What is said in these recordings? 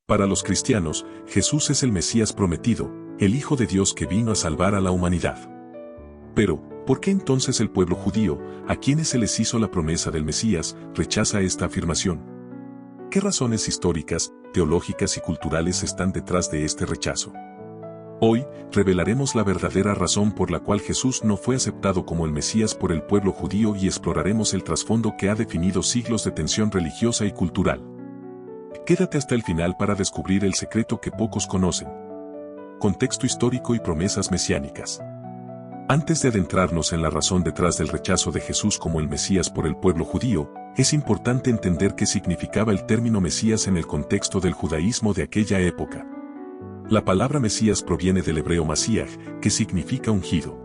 Para los cristianos, Jesús es el Mesías prometido, el Hijo de Dios que vino a salvar a la humanidad. Pero, ¿por qué entonces el pueblo judío, a quienes se les hizo la promesa del Mesías, rechaza esta afirmación? ¿Qué razones históricas, teológicas y culturales están detrás de este rechazo? Hoy, revelaremos la verdadera razón por la cual Jesús no fue aceptado como el Mesías por el pueblo judío y exploraremos el trasfondo que ha definido siglos de tensión religiosa y cultural. Quédate hasta el final para descubrir el secreto que pocos conocen. Contexto histórico y promesas mesiánicas. Antes de adentrarnos en la razón detrás del rechazo de Jesús como el Mesías por el pueblo judío, es importante entender qué significaba el término Mesías en el contexto del judaísmo de aquella época. La palabra Mesías proviene del hebreo Masíach, que significa ungido.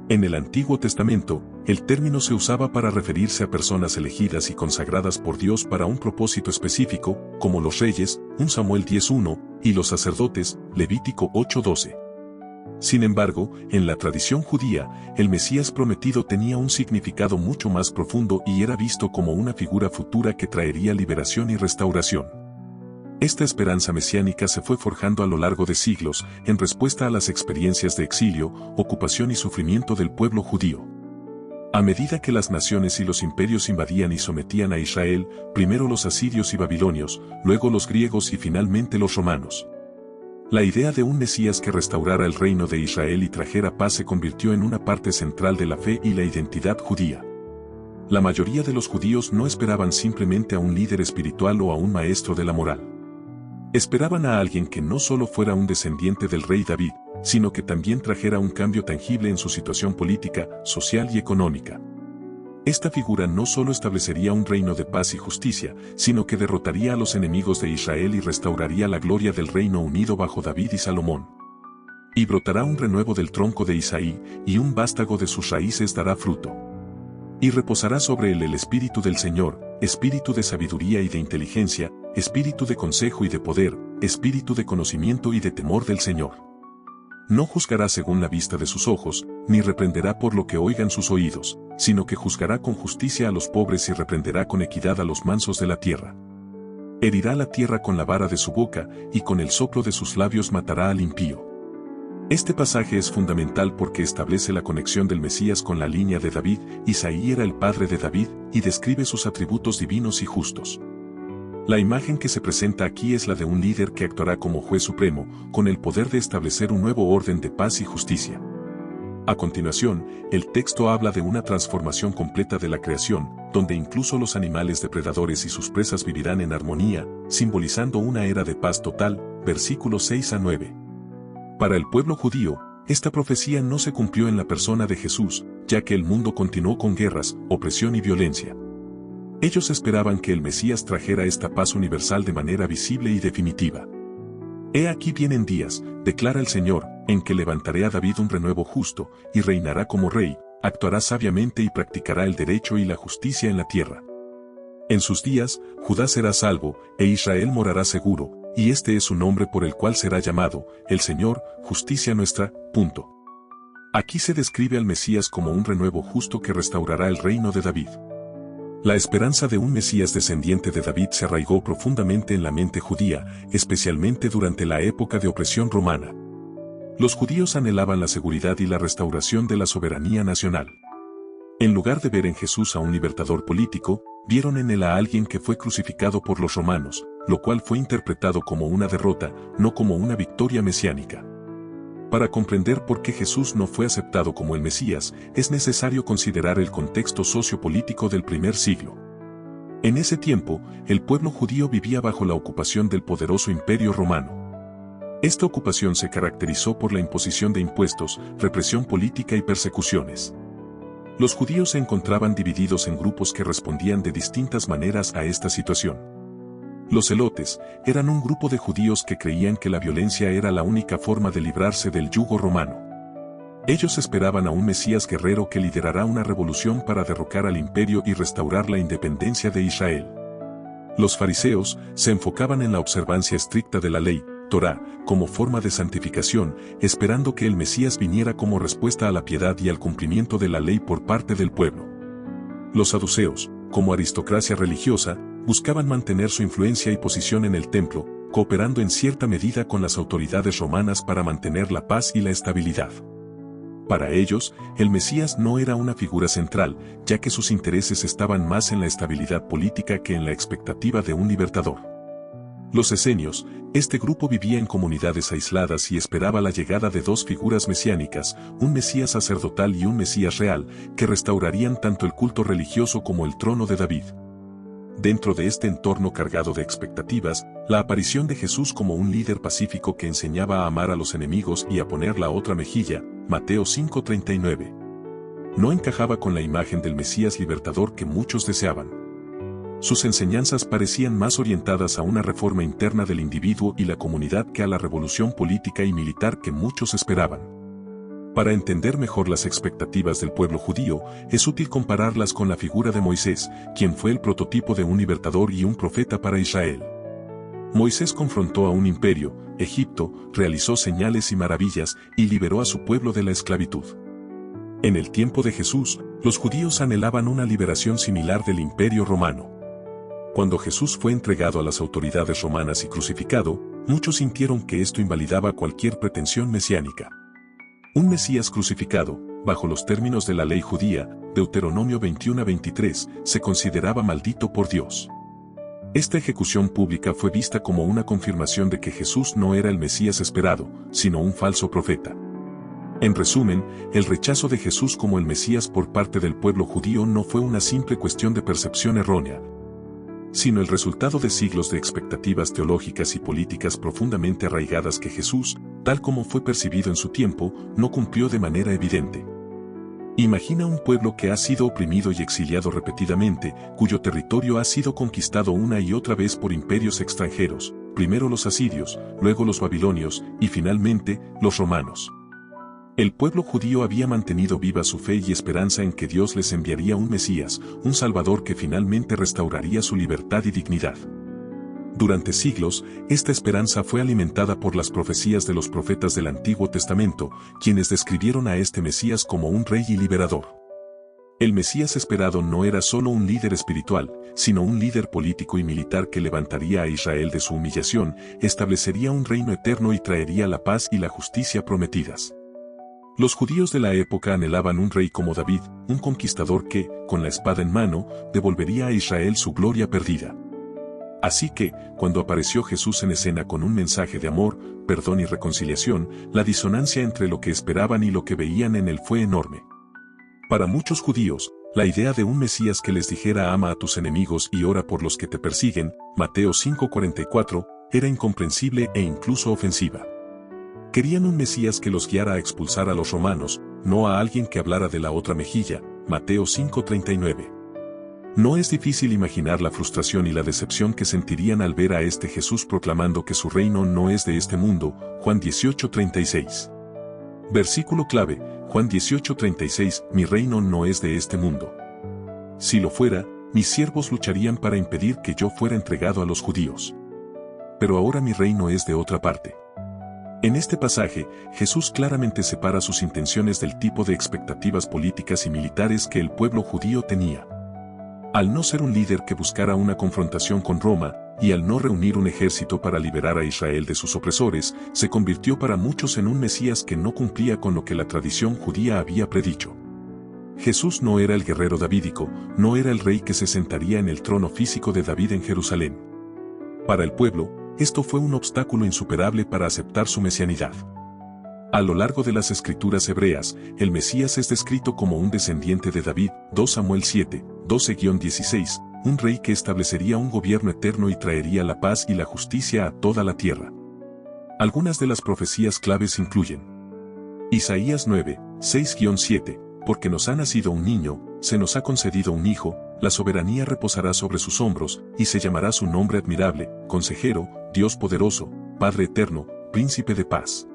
En el Antiguo Testamento, el término se usaba para referirse a personas elegidas y consagradas por Dios para un propósito específico, como los reyes, 1 Samuel 10:1, y los sacerdotes, Levítico 8:12. Sin embargo, en la tradición judía, el Mesías prometido tenía un significado mucho más profundo y era visto como una figura futura que traería liberación y restauración. Esta esperanza mesiánica se fue forjando a lo largo de siglos, en respuesta a las experiencias de exilio, ocupación y sufrimiento del pueblo judío. A medida que las naciones y los imperios invadían y sometían a Israel, primero los asirios y babilonios, luego los griegos y finalmente los romanos. La idea de un Mesías que restaurara el reino de Israel y trajera paz se convirtió en una parte central de la fe y la identidad judía. La mayoría de los judíos no esperaban simplemente a un líder espiritual o a un maestro de la moral. Esperaban a alguien que no solo fuera un descendiente del rey David, sino que también trajera un cambio tangible en su situación política, social y económica. Esta figura no solo establecería un reino de paz y justicia, sino que derrotaría a los enemigos de Israel y restauraría la gloria del reino unido bajo David y Salomón. Y brotará un renuevo del tronco de Isaí, y un vástago de sus raíces dará fruto. Y reposará sobre él el espíritu del Señor, espíritu de sabiduría y de inteligencia, espíritu de consejo y de poder, espíritu de conocimiento y de temor del Señor. No juzgará según la vista de sus ojos, ni reprenderá por lo que oigan sus oídos, sino que juzgará con justicia a los pobres y reprenderá con equidad a los mansos de la tierra. Herirá la tierra con la vara de su boca, y con el soplo de sus labios matará al impío. Este pasaje es fundamental porque establece la conexión del Mesías con la línea de David. Isaí era el padre de David, y describe sus atributos divinos y justos. La imagen que se presenta aquí es la de un líder que actuará como juez supremo, con el poder de establecer un nuevo orden de paz y justicia. A continuación, el texto habla de una transformación completa de la creación, donde incluso los animales depredadores y sus presas vivirán en armonía, simbolizando una era de paz total, versículos 6 a 9. Para el pueblo judío, esta profecía no se cumplió en la persona de Jesús, ya que el mundo continuó con guerras, opresión y violencia. Ellos esperaban que el Mesías trajera esta paz universal de manera visible y definitiva. He aquí vienen días, declara el Señor, en que levantaré a David un renuevo justo, y reinará como rey, actuará sabiamente y practicará el derecho y la justicia en la tierra. En sus días, Judá será salvo, e Israel morará seguro, y este es su nombre por el cual será llamado, el Señor, justicia nuestra. Aquí se describe al Mesías como un renuevo justo que restaurará el reino de David. La esperanza de un Mesías descendiente de David se arraigó profundamente en la mente judía, especialmente durante la época de opresión romana. Los judíos anhelaban la seguridad y la restauración de la soberanía nacional. En lugar de ver en Jesús a un libertador político, vieron en él a alguien que fue crucificado por los romanos, lo cual fue interpretado como una derrota, no como una victoria mesiánica. Para comprender por qué Jesús no fue aceptado como el Mesías, es necesario considerar el contexto sociopolítico del primer siglo. En ese tiempo, el pueblo judío vivía bajo la ocupación del poderoso Imperio Romano. Esta ocupación se caracterizó por la imposición de impuestos, represión política y persecuciones. Los judíos se encontraban divididos en grupos que respondían de distintas maneras a esta situación. Los celotes eran un grupo de judíos que creían que la violencia era la única forma de librarse del yugo romano. Ellos esperaban a un Mesías guerrero que liderará una revolución para derrocar al imperio y restaurar la independencia de Israel. Los fariseos se enfocaban en la observancia estricta de la ley, Torá, como forma de santificación, esperando que el Mesías viniera como respuesta a la piedad y al cumplimiento de la ley por parte del pueblo. Los saduceos, como aristocracia religiosa, buscaban mantener su influencia y posición en el templo, cooperando en cierta medida con las autoridades romanas para mantener la paz y la estabilidad. Para ellos, el Mesías no era una figura central, ya que sus intereses estaban más en la estabilidad política que en la expectativa de un libertador. Los esenios, este grupo vivía en comunidades aisladas y esperaba la llegada de dos figuras mesiánicas, un Mesías sacerdotal y un Mesías real, que restaurarían tanto el culto religioso como el trono de David. Dentro de este entorno cargado de expectativas, la aparición de Jesús como un líder pacífico que enseñaba a amar a los enemigos y a poner la otra mejilla, Mateo 5:39. No encajaba con la imagen del Mesías libertador que muchos deseaban. Sus enseñanzas parecían más orientadas a una reforma interna del individuo y la comunidad que a la revolución política y militar que muchos esperaban. Para entender mejor las expectativas del pueblo judío, es útil compararlas con la figura de Moisés, quien fue el prototipo de un libertador y un profeta para Israel. Moisés confrontó a un imperio, Egipto, realizó señales y maravillas, y liberó a su pueblo de la esclavitud. En el tiempo de Jesús, los judíos anhelaban una liberación similar del imperio romano. Cuando Jesús fue entregado a las autoridades romanas y crucificado, muchos sintieron que esto invalidaba cualquier pretensión mesiánica. Un Mesías crucificado, bajo los términos de la ley judía, Deuteronomio 21:23, se consideraba maldito por Dios. Esta ejecución pública fue vista como una confirmación de que Jesús no era el Mesías esperado, sino un falso profeta. En resumen, el rechazo de Jesús como el Mesías por parte del pueblo judío no fue una simple cuestión de percepción errónea, sino el resultado de siglos de expectativas teológicas y políticas profundamente arraigadas que Jesús, tal como fue percibido en su tiempo, no cumplió de manera evidente. Imagina un pueblo que ha sido oprimido y exiliado repetidamente, cuyo territorio ha sido conquistado una y otra vez por imperios extranjeros, primero los asirios, luego los babilonios, y finalmente, los romanos. El pueblo judío había mantenido viva su fe y esperanza en que Dios les enviaría un Mesías, un Salvador que finalmente restauraría su libertad y dignidad. Durante siglos, esta esperanza fue alimentada por las profecías de los profetas del Antiguo Testamento, quienes describieron a este Mesías como un rey y liberador. El Mesías esperado no era solo un líder espiritual, sino un líder político y militar que levantaría a Israel de su humillación, establecería un reino eterno y traería la paz y la justicia prometidas. Los judíos de la época anhelaban un rey como David, un conquistador que, con la espada en mano, devolvería a Israel su gloria perdida. Así que, cuando apareció Jesús en escena con un mensaje de amor, perdón y reconciliación, la disonancia entre lo que esperaban y lo que veían en él fue enorme. Para muchos judíos, la idea de un Mesías que les dijera ama a tus enemigos y ora por los que te persiguen, Mateo 5:44, era incomprensible e incluso ofensiva. Querían un Mesías que los guiara a expulsar a los romanos, no a alguien que hablara de la otra mejilla, Mateo 5:39. No es difícil imaginar la frustración y la decepción que sentirían al ver a este Jesús proclamando que su reino no es de este mundo, Juan 18:36. Versículo clave, Juan 18:36, mi reino no es de este mundo. Si lo fuera, mis siervos lucharían para impedir que yo fuera entregado a los judíos. Pero ahora mi reino es de otra parte. En este pasaje, Jesús claramente separa sus intenciones del tipo de expectativas políticas y militares que el pueblo judío tenía. Al no ser un líder que buscara una confrontación con Roma, y al no reunir un ejército para liberar a Israel de sus opresores, se convirtió para muchos en un Mesías que no cumplía con lo que la tradición judía había predicho. Jesús no era el guerrero davídico, no era el rey que se sentaría en el trono físico de David en Jerusalén. Para el pueblo, esto fue un obstáculo insuperable para aceptar su mesianidad. A lo largo de las escrituras hebreas, el Mesías es descrito como un descendiente de David, 2 Samuel 7, 12-16, un rey que establecería un gobierno eterno y traería la paz y la justicia a toda la tierra. Algunas de las profecías claves incluyen Isaías 9, 6-7, porque nos ha nacido un niño, se nos ha concedido un hijo, la soberanía reposará sobre sus hombros, y se llamará su nombre admirable, consejero, Dios poderoso, Padre eterno, príncipe de paz.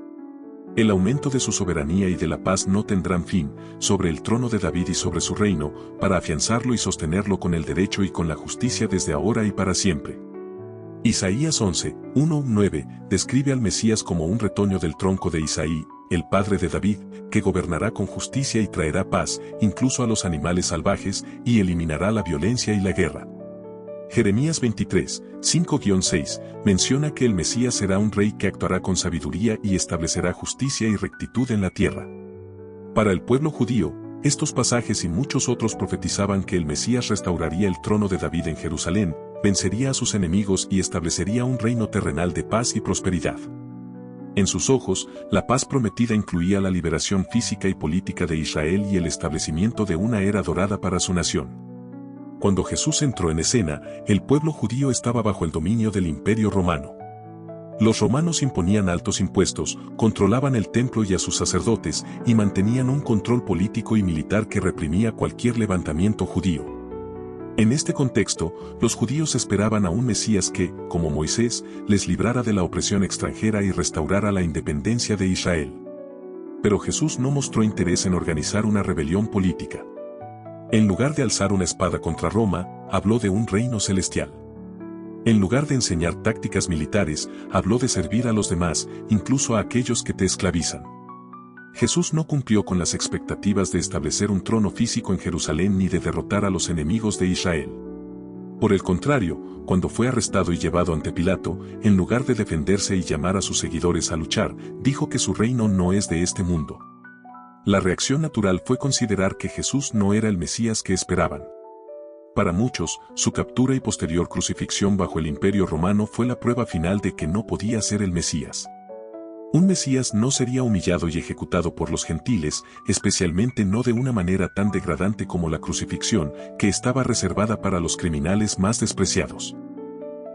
El aumento de su soberanía y de la paz no tendrán fin, sobre el trono de David y sobre su reino, para afianzarlo y sostenerlo con el derecho y con la justicia desde ahora y para siempre. Isaías 11, 1-9, describe al Mesías como un retoño del tronco de Isaí, el padre de David, que gobernará con justicia y traerá paz, incluso a los animales salvajes, y eliminará la violencia y la guerra. Jeremías 23, 5-6, menciona que el Mesías será un rey que actuará con sabiduría y establecerá justicia y rectitud en la tierra. Para el pueblo judío, estos pasajes y muchos otros profetizaban que el Mesías restauraría el trono de David en Jerusalén, vencería a sus enemigos y establecería un reino terrenal de paz y prosperidad. En sus ojos, la paz prometida incluía la liberación física y política de Israel y el establecimiento de una era dorada para su nación. Cuando Jesús entró en escena, el pueblo judío estaba bajo el dominio del Imperio Romano. Los romanos imponían altos impuestos, controlaban el templo y a sus sacerdotes, y mantenían un control político y militar que reprimía cualquier levantamiento judío. En este contexto, los judíos esperaban a un Mesías que, como Moisés, les librara de la opresión extranjera y restaurara la independencia de Israel. Pero Jesús no mostró interés en organizar una rebelión política. En lugar de alzar una espada contra Roma, habló de un reino celestial. En lugar de enseñar tácticas militares, habló de servir a los demás, incluso a aquellos que te esclavizan. Jesús no cumplió con las expectativas de establecer un trono físico en Jerusalén ni de derrotar a los enemigos de Israel. Por el contrario, cuando fue arrestado y llevado ante Pilato, en lugar de defenderse y llamar a sus seguidores a luchar, dijo que su reino no es de este mundo. La reacción natural fue considerar que Jesús no era el Mesías que esperaban. Para muchos, su captura y posterior crucifixión bajo el Imperio Romano fue la prueba final de que no podía ser el Mesías. Un Mesías no sería humillado y ejecutado por los gentiles, especialmente no de una manera tan degradante como la crucifixión, que estaba reservada para los criminales más despreciados.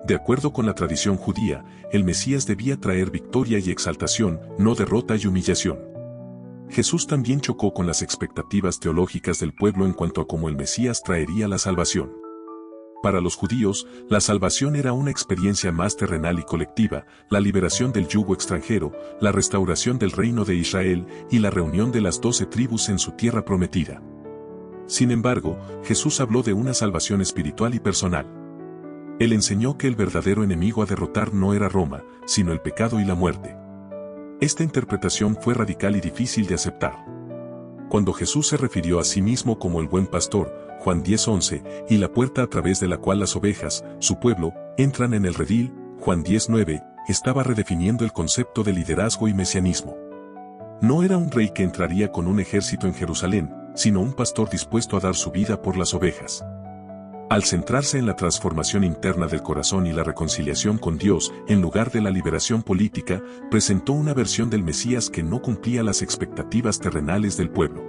De acuerdo con la tradición judía, el Mesías debía traer victoria y exaltación, no derrota y humillación. Jesús también chocó con las expectativas teológicas del pueblo en cuanto a cómo el Mesías traería la salvación. Para los judíos, la salvación era una experiencia más terrenal y colectiva, la liberación del yugo extranjero, la restauración del reino de Israel y la reunión de las 12 tribus en su tierra prometida. Sin embargo, Jesús habló de una salvación espiritual y personal. Él enseñó que el verdadero enemigo a derrotar no era Roma, sino el pecado y la muerte. Esta interpretación fue radical y difícil de aceptar. Cuando Jesús se refirió a sí mismo como el buen pastor, Juan 10:11, y la puerta a través de la cual las ovejas, su pueblo, entran en el redil, Juan 10:9, estaba redefiniendo el concepto de liderazgo y mesianismo. No era un rey que entraría con un ejército en Jerusalén, sino un pastor dispuesto a dar su vida por las ovejas. Al centrarse en la transformación interna del corazón y la reconciliación con Dios, en lugar de la liberación política, presentó una versión del Mesías que no cumplía las expectativas terrenales del pueblo.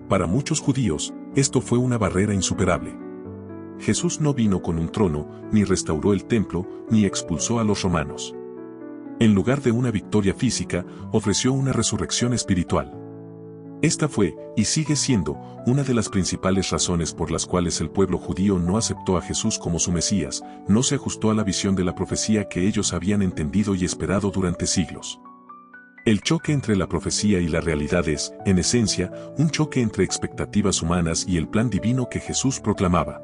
Para muchos judíos, esto fue una barrera insuperable. Jesús no vino con un trono, ni restauró el templo, ni expulsó a los romanos. En lugar de una victoria física, ofreció una resurrección espiritual. Esta fue, y sigue siendo, una de las principales razones por las cuales el pueblo judío no aceptó a Jesús como su Mesías, no se ajustó a la visión de la profecía que ellos habían entendido y esperado durante siglos. El choque entre la profecía y la realidad es, en esencia, un choque entre expectativas humanas y el plan divino que Jesús proclamaba.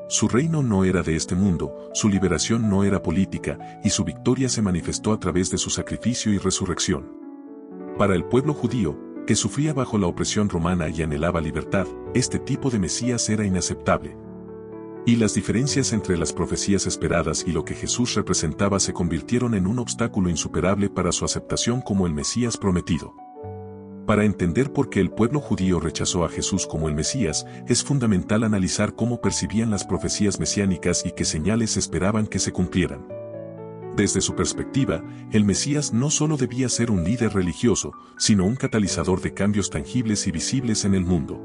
Su reino no era de este mundo, su liberación no era política, y su victoria se manifestó a través de su sacrificio y resurrección. Para el pueblo judío, que sufría bajo la opresión romana y anhelaba libertad, este tipo de Mesías era inaceptable. Y las diferencias entre las profecías esperadas y lo que Jesús representaba se convirtieron en un obstáculo insuperable para su aceptación como el Mesías prometido. Para entender por qué el pueblo judío rechazó a Jesús como el Mesías, es fundamental analizar cómo percibían las profecías mesiánicas y qué señales esperaban que se cumplieran. Desde su perspectiva, el Mesías no solo debía ser un líder religioso, sino un catalizador de cambios tangibles y visibles en el mundo.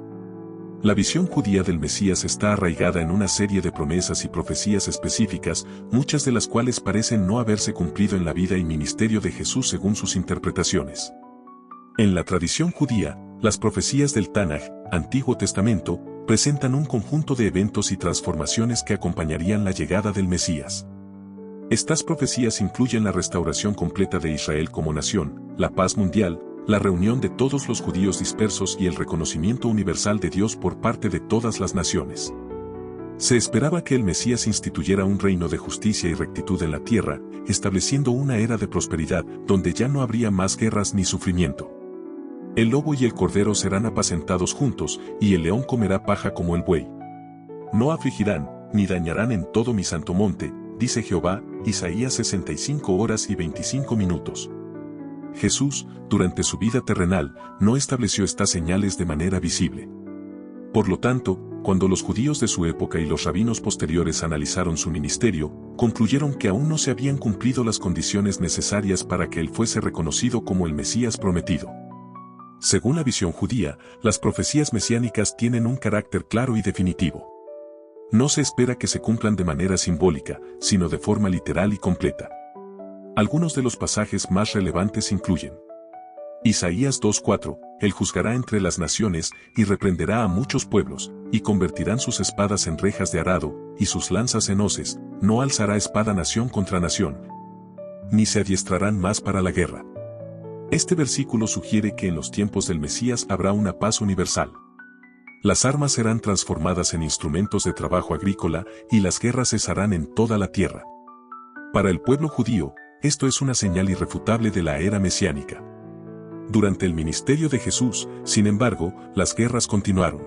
La visión judía del Mesías está arraigada en una serie de promesas y profecías específicas, muchas de las cuales parecen no haberse cumplido en la vida y ministerio de Jesús según sus interpretaciones. En la tradición judía, las profecías del Tanaj, Antiguo Testamento, presentan un conjunto de eventos y transformaciones que acompañarían la llegada del Mesías. Estas profecías incluyen la restauración completa de Israel como nación, la paz mundial, la reunión de todos los judíos dispersos y el reconocimiento universal de Dios por parte de todas las naciones. Se esperaba que el Mesías instituyera un reino de justicia y rectitud en la tierra, estableciendo una era de prosperidad donde ya no habría más guerras ni sufrimiento. El lobo y el cordero serán apacentados juntos, y el león comerá paja como el buey. No afligirán, ni dañarán en todo mi santo monte, dice Jehová. Isaías 65 horas y 25 minutos. Jesús, durante su vida terrenal, no estableció estas señales de manera visible. Por lo tanto, cuando los judíos de su época y los rabinos posteriores analizaron su ministerio, concluyeron que aún no se habían cumplido las condiciones necesarias para que él fuese reconocido como el Mesías prometido. Según la visión judía, las profecías mesiánicas tienen un carácter claro y definitivo. No se espera que se cumplan de manera simbólica, sino de forma literal y completa. Algunos de los pasajes más relevantes incluyen: Isaías 2:4, Él juzgará entre las naciones, y reprenderá a muchos pueblos, y convertirán sus espadas en rejas de arado, y sus lanzas en hoces, no alzará espada nación contra nación, ni se adiestrarán más para la guerra. Este versículo sugiere que en los tiempos del Mesías habrá una paz universal. Las armas serán transformadas en instrumentos de trabajo agrícola, y las guerras cesarán en toda la tierra. Para el pueblo judío, esto es una señal irrefutable de la era mesiánica. Durante el ministerio de Jesús, sin embargo, las guerras continuaron.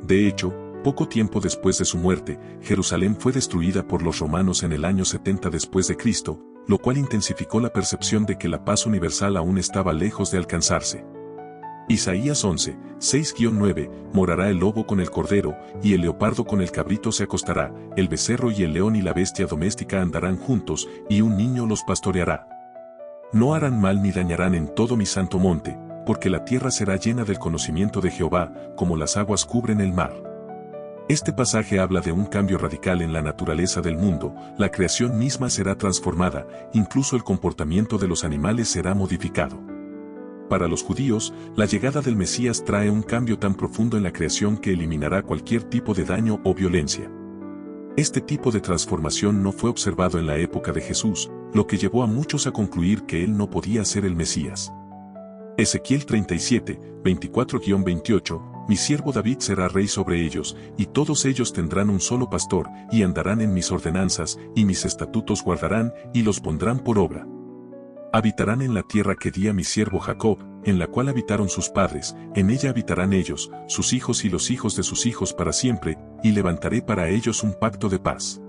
De hecho, poco tiempo después de su muerte, Jerusalén fue destruida por los romanos en el año 70 después de Cristo, lo cual intensificó la percepción de que la paz universal aún estaba lejos de alcanzarse. Isaías 11, 6-9, morará el lobo con el cordero, y el leopardo con el cabrito se acostará, el becerro y el león y la bestia doméstica andarán juntos, y un niño los pastoreará. No harán mal ni dañarán en todo mi santo monte, porque la tierra será llena del conocimiento de Jehová, como las aguas cubren el mar. Este pasaje habla de un cambio radical en la naturaleza del mundo, la creación misma será transformada, incluso el comportamiento de los animales será modificado. Para los judíos, la llegada del Mesías trae un cambio tan profundo en la creación que eliminará cualquier tipo de daño o violencia. Este tipo de transformación no fue observado en la época de Jesús, lo que llevó a muchos a concluir que él no podía ser el Mesías. Ezequiel 37, 24-28, mi siervo David será rey sobre ellos, y todos ellos tendrán un solo pastor, y andarán en mis ordenanzas, y mis estatutos guardarán, y los pondrán por obra. Habitarán en la tierra que di a mi siervo Jacob, en la cual habitaron sus padres, en ella habitarán ellos, sus hijos y los hijos de sus hijos para siempre, y levantaré para ellos un pacto de paz.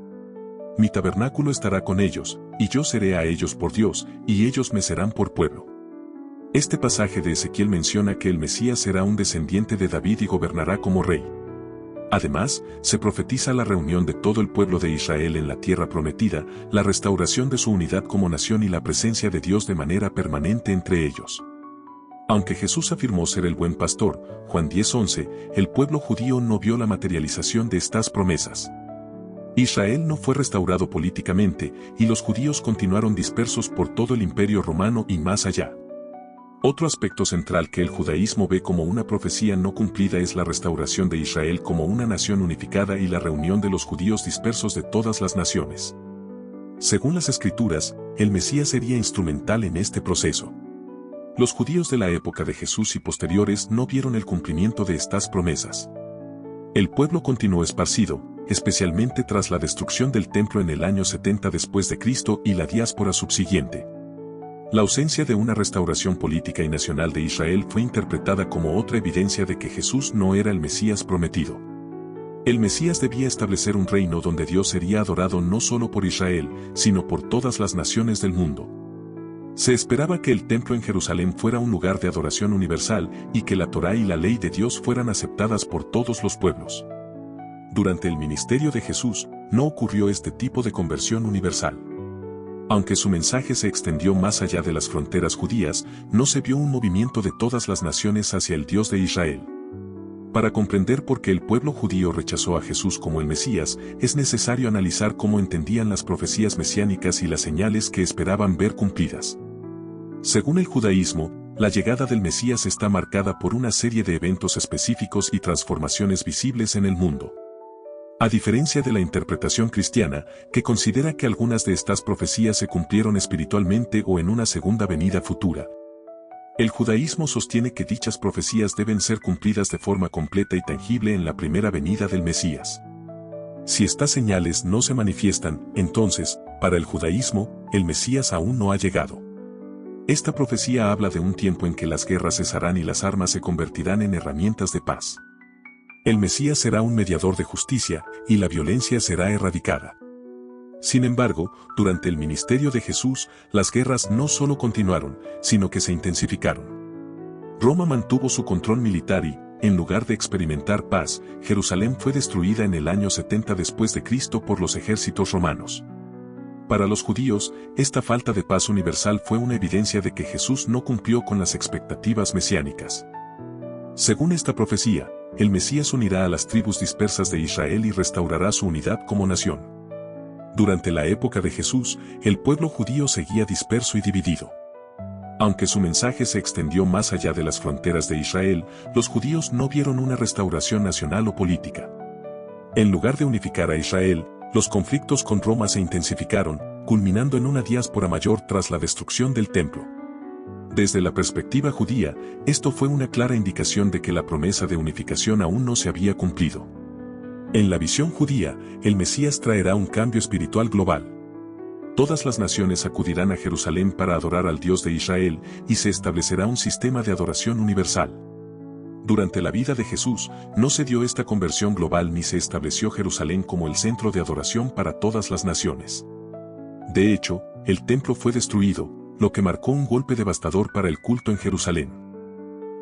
Mi tabernáculo estará con ellos, y yo seré a ellos por Dios, y ellos me serán por pueblo. Este pasaje de Ezequiel menciona que el Mesías será un descendiente de David y gobernará como rey. Además, se profetiza la reunión de todo el pueblo de Israel en la tierra prometida, la restauración de su unidad como nación y la presencia de Dios de manera permanente entre ellos. Aunque Jesús afirmó ser el buen pastor, Juan 10:11, el pueblo judío no vio la materialización de estas promesas. Israel no fue restaurado políticamente, y los judíos continuaron dispersos por todo el imperio romano y más allá. Otro aspecto central que el judaísmo ve como una profecía no cumplida es la restauración de Israel como una nación unificada y la reunión de los judíos dispersos de todas las naciones. Según las Escrituras, el Mesías sería instrumental en este proceso. Los judíos de la época de Jesús y posteriores no vieron el cumplimiento de estas promesas. El pueblo continuó esparcido, especialmente tras la destrucción del templo en el año 70 después de Cristo y la diáspora subsiguiente. La ausencia de una restauración política y nacional de Israel fue interpretada como otra evidencia de que Jesús no era el Mesías prometido. El Mesías debía establecer un reino donde Dios sería adorado no solo por Israel, sino por todas las naciones del mundo. Se esperaba que el templo en Jerusalén fuera un lugar de adoración universal y que la Torá y la ley de Dios fueran aceptadas por todos los pueblos. Durante el ministerio de Jesús, no ocurrió este tipo de conversión universal. Aunque su mensaje se extendió más allá de las fronteras judías, no se vio un movimiento de todas las naciones hacia el Dios de Israel. Para comprender por qué el pueblo judío rechazó a Jesús como el Mesías, es necesario analizar cómo entendían las profecías mesiánicas y las señales que esperaban ver cumplidas. Según el judaísmo, la llegada del Mesías está marcada por una serie de eventos específicos y transformaciones visibles en el mundo. A diferencia de la interpretación cristiana, que considera que algunas de estas profecías se cumplieron espiritualmente o en una segunda venida futura, el judaísmo sostiene que dichas profecías deben ser cumplidas de forma completa y tangible en la primera venida del Mesías. Si estas señales no se manifiestan, entonces, para el judaísmo, el Mesías aún no ha llegado. Esta profecía habla de un tiempo en que las guerras cesarán y las armas se convertirán en herramientas de paz. El Mesías será un mediador de justicia, y la violencia será erradicada. Sin embargo, durante el ministerio de Jesús, las guerras no solo continuaron, sino que se intensificaron. Roma mantuvo su control militar y, en lugar de experimentar paz, Jerusalén fue destruida en el año 70 después de Cristo por los ejércitos romanos. Para los judíos, esta falta de paz universal fue una evidencia de que Jesús no cumplió con las expectativas mesiánicas. Según esta profecía, el Mesías unirá a las tribus dispersas de Israel y restaurará su unidad como nación. Durante la época de Jesús, el pueblo judío seguía disperso y dividido. Aunque su mensaje se extendió más allá de las fronteras de Israel, los judíos no vieron una restauración nacional o política. En lugar de unificar a Israel, los conflictos con Roma se intensificaron, culminando en una diáspora mayor tras la destrucción del templo. Desde la perspectiva judía, esto fue una clara indicación de que la promesa de unificación aún no se había cumplido. En la visión judía, el Mesías traerá un cambio espiritual global. Todas las naciones acudirán a Jerusalén para adorar al Dios de Israel y se establecerá un sistema de adoración universal. Durante la vida de Jesús, no se dio esta conversión global ni se estableció Jerusalén como el centro de adoración para todas las naciones. De hecho, el templo fue destruido, lo que marcó un golpe devastador para el culto en Jerusalén.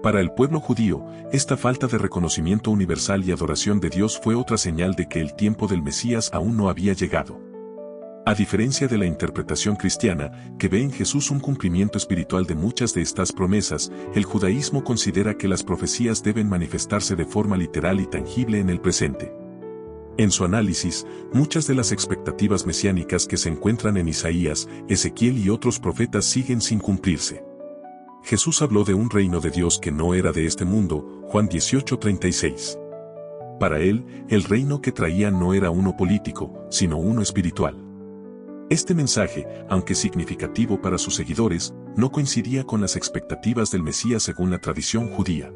Para el pueblo judío, esta falta de reconocimiento universal y adoración de Dios fue otra señal de que el tiempo del Mesías aún no había llegado. A diferencia de la interpretación cristiana, que ve en Jesús un cumplimiento espiritual de muchas de estas promesas, el judaísmo considera que las profecías deben manifestarse de forma literal y tangible en el presente. En su análisis, muchas de las expectativas mesiánicas que se encuentran en Isaías, Ezequiel y otros profetas siguen sin cumplirse. Jesús habló de un reino de Dios que no era de este mundo, Juan 18:36. Para él, el reino que traía no era uno político, sino uno espiritual. Este mensaje, aunque significativo para sus seguidores, no coincidía con las expectativas del Mesías según la tradición judía.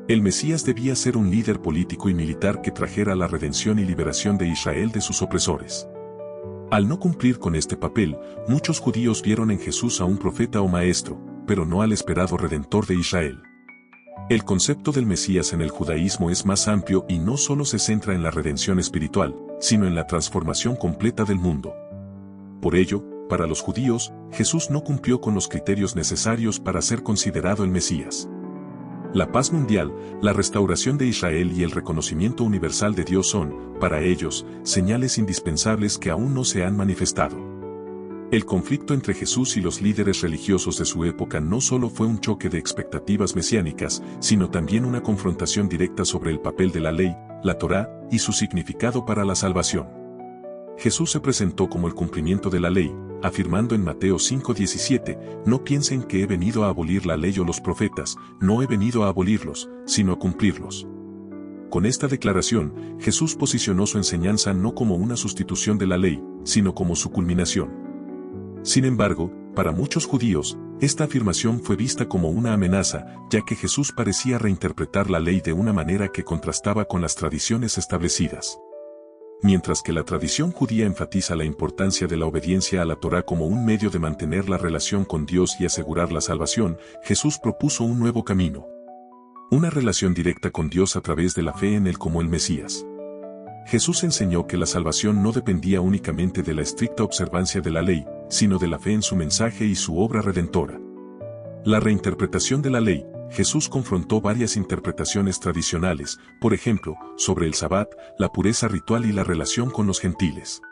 El Mesías debía ser un líder político y militar que trajera la redención y liberación de Israel de sus opresores. Al no cumplir con este papel, muchos judíos vieron en Jesús a un profeta o maestro, pero no al esperado Redentor de Israel. El concepto del Mesías en el judaísmo es más amplio y no solo se centra en la redención espiritual, sino en la transformación completa del mundo. Por ello, para los judíos, Jesús no cumplió con los criterios necesarios para ser considerado el Mesías. La paz mundial, la restauración de Israel y el reconocimiento universal de Dios son, para ellos, señales indispensables que aún no se han manifestado. El conflicto entre Jesús y los líderes religiosos de su época no solo fue un choque de expectativas mesiánicas, sino también una confrontación directa sobre el papel de la ley, la Torá, y su significado para la salvación. Jesús se presentó como el cumplimiento de la ley, afirmando en Mateo 5:17, no piensen que he venido a abolir la ley o los profetas, no he venido a abolirlos, sino a cumplirlos. Con esta declaración, Jesús posicionó su enseñanza no como una sustitución de la ley, sino como su culminación. Sin embargo, para muchos judíos, esta afirmación fue vista como una amenaza, ya que Jesús parecía reinterpretar la ley de una manera que contrastaba con las tradiciones establecidas. Mientras que la tradición judía enfatiza la importancia de la obediencia a la Torá como un medio de mantener la relación con Dios y asegurar la salvación, Jesús propuso un nuevo camino. Una relación directa con Dios a través de la fe en Él como el Mesías. Jesús enseñó que la salvación no dependía únicamente de la estricta observancia de la ley, sino de la fe en su mensaje y su obra redentora. La reinterpretación de la ley. Jesús confrontó varias interpretaciones tradicionales, por ejemplo, sobre el Sabbat, la pureza ritual y la relación con los gentiles.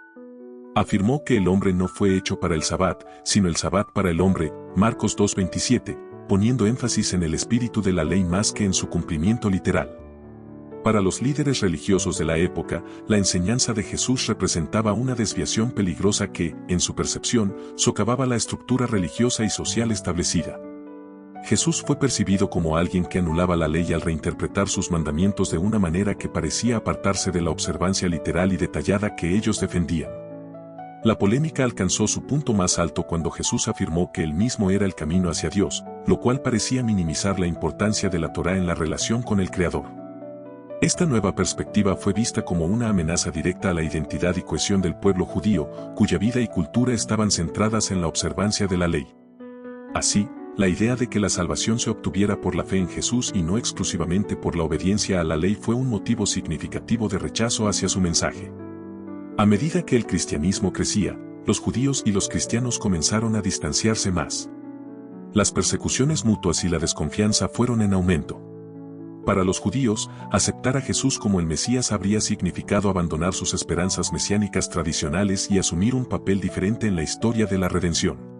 Afirmó que el hombre no fue hecho para el Sabbat, sino el Sabbat para el hombre, Marcos 2:27, poniendo énfasis en el espíritu de la ley más que en su cumplimiento literal. Para los líderes religiosos de la época, la enseñanza de Jesús representaba una desviación peligrosa que, en su percepción, socavaba la estructura religiosa y social establecida. Jesús fue percibido como alguien que anulaba la ley al reinterpretar sus mandamientos de una manera que parecía apartarse de la observancia literal y detallada que ellos defendían. La polémica alcanzó su punto más alto cuando Jesús afirmó que él mismo era el camino hacia Dios, lo cual parecía minimizar la importancia de la Torá en la relación con el Creador. Esta nueva perspectiva fue vista como una amenaza directa a la identidad y cohesión del pueblo judío, cuya vida y cultura estaban centradas en la observancia de la ley. Así, La idea de que la salvación se obtuviera por la fe en Jesús y no exclusivamente por la obediencia a la ley fue un motivo significativo de rechazo hacia su mensaje. A medida que el cristianismo crecía, los judíos y los cristianos comenzaron a distanciarse más. Las persecuciones mutuas y la desconfianza fueron en aumento. Para los judíos, aceptar a Jesús como el Mesías habría significado abandonar sus esperanzas mesiánicas tradicionales y asumir un papel diferente en la historia de la redención.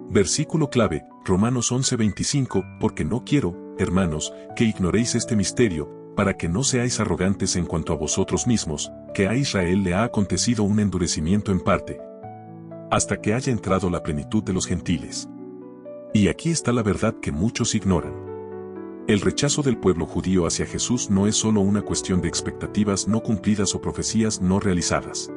Versículo clave, Romanos 11:25, porque no quiero, hermanos, que ignoréis este misterio, para que no seáis arrogantes en cuanto a vosotros mismos, que a Israel le ha acontecido un endurecimiento en parte, hasta que haya entrado la plenitud de los gentiles. Y aquí está la verdad que muchos ignoran. El rechazo del pueblo judío hacia Jesús no es solo una cuestión de expectativas no cumplidas o profecías no realizadas.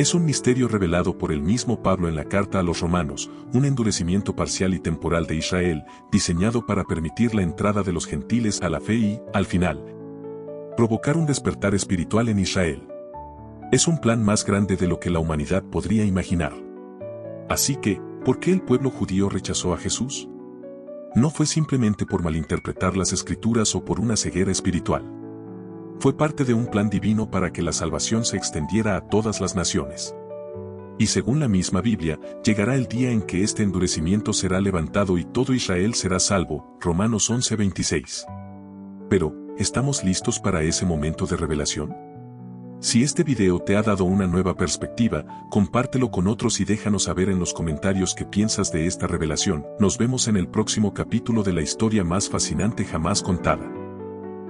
Es un misterio revelado por el mismo Pablo en la carta a los Romanos, un endurecimiento parcial y temporal de Israel, diseñado para permitir la entrada de los gentiles a la fe y, al final, provocar un despertar espiritual en Israel. Es un plan más grande de lo que la humanidad podría imaginar. Así que, ¿por qué el pueblo judío rechazó a Jesús? No fue simplemente por malinterpretar las Escrituras o por una ceguera espiritual. Fue parte de un plan divino para que la salvación se extendiera a todas las naciones. Y según la misma Biblia, llegará el día en que este endurecimiento será levantado y todo Israel será salvo, Romanos 11:26. Pero, ¿estamos listos para ese momento de revelación? Si este video te ha dado una nueva perspectiva, compártelo con otros y déjanos saber en los comentarios qué piensas de esta revelación. Nos vemos en el próximo capítulo de la historia más fascinante jamás contada.